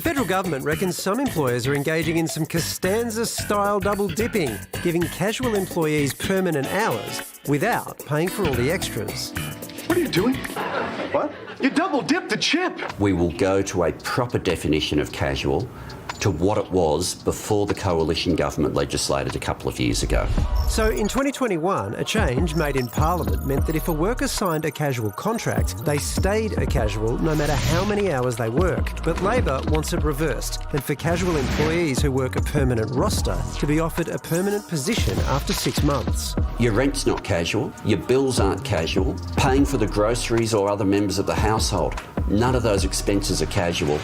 federal government reckons some employers are engaging in some Costanza-style double dipping, giving casual employees permanent hours without paying for all the extras. What are you doing? What? You double dipped the chip. We will go to a proper definition of casual to what it was before the coalition government legislated a couple of years ago. So in 2021, a change made in Parliament meant that if a worker signed a casual contract, they stayed a casual no matter how many hours they worked. But Labor wants it reversed, and for casual employees who work a permanent roster to be offered a permanent position after 6 months. Your rent's not casual, your bills aren't casual, paying for the groceries or other members of the household, none of those expenses are casual.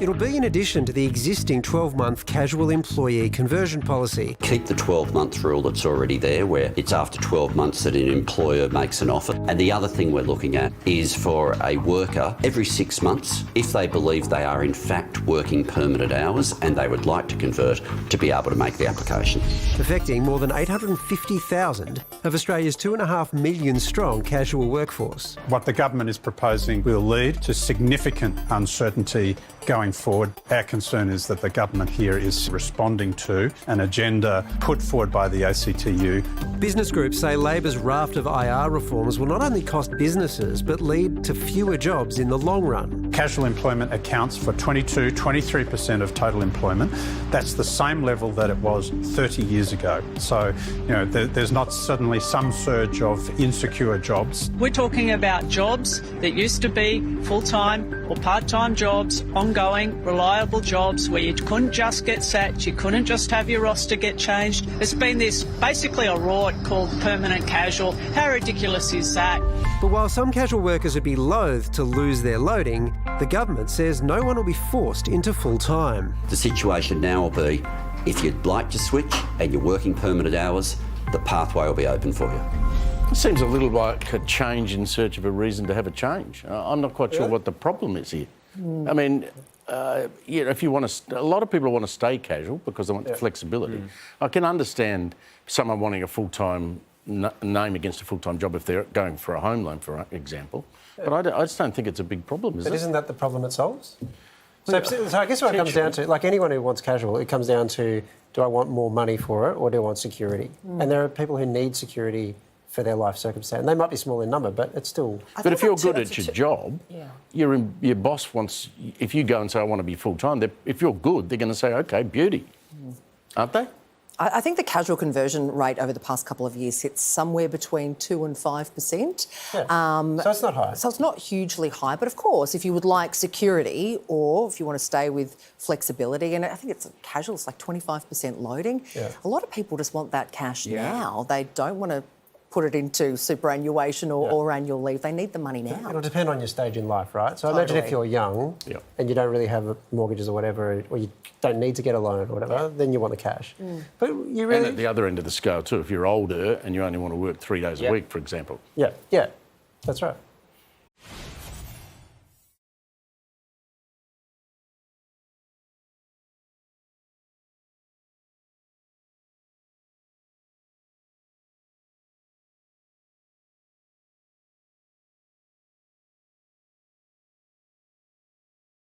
It'll be in addition to the existing 12-month casual employee conversion policy. Keep the 12-month rule that's already there, where it's after 12 months that an employer makes an offer. And the other thing we're looking at is for a worker, every 6 months, if they believe they are in fact working permanent hours and they would like to convert, to be able to make the application. Affecting more than 850,000 of Australia's 2.5 million strong casual workforce. What the government is proposing will lead to significant uncertainty going forward. Our concern is that the government here is responding to an agenda put forward by the ACTU. Business groups say Labor's raft of IR reforms will not only cost businesses but lead to fewer jobs in the long run. Casual employment accounts for 23% of total employment. That's the same level that it was 30 years ago. So, there's not suddenly some surge of insecure jobs. We're talking about jobs that used to be full-time or part-time jobs, ongoing, reliable jobs where you couldn't just get sacked, you couldn't just have your roster get changed. There's been this basically a rort called permanent casual. How ridiculous is that? But while some casual workers would be loath to lose their loading, the government says no one will be forced into full-time. The situation now will be, if you'd like to switch and you're working permanent hours, the pathway will be open for you. It seems a little like a change in search of a reason to have a change. I'm not quite sure what the problem is here. I mean, if you want to, a lot of people want to stay casual because they want the flexibility. I can understand someone wanting a full-time name against a full-time job if they're going for a home loan, for example. But I just don't think it's a big problem, is it? But isn't that the problem it solves? So I guess what it comes down to, like anyone who wants casual, it comes down to, do I want more money for it or do I want security? And there are people who need security for their life circumstance. They might be small in number, but it's still... But if you're good at your job, your boss wants... If you go and say, I want to be full-time, if you're good, they're going to say, OK, beauty. Aren't they? I think the casual conversion rate over the past couple of years sits somewhere between 2% and 5%. Yeah. So it's not high. So it's not hugely high. But, of course, if you would like security or if you want to stay with flexibility, and I think it's casual, it's like 25% loading, a lot of people just want that cash now. They don't want to put it into superannuation or annual leave. They need the money now. It'll depend on your stage in life, right? So imagine if you're young and you don't really have mortgages or whatever, or you don't need to get a loan or whatever, then you want the cash. But you really... And at the other end of the scale too, if you're older and you only want to work 3 days a week, for example. Yeah, that's right.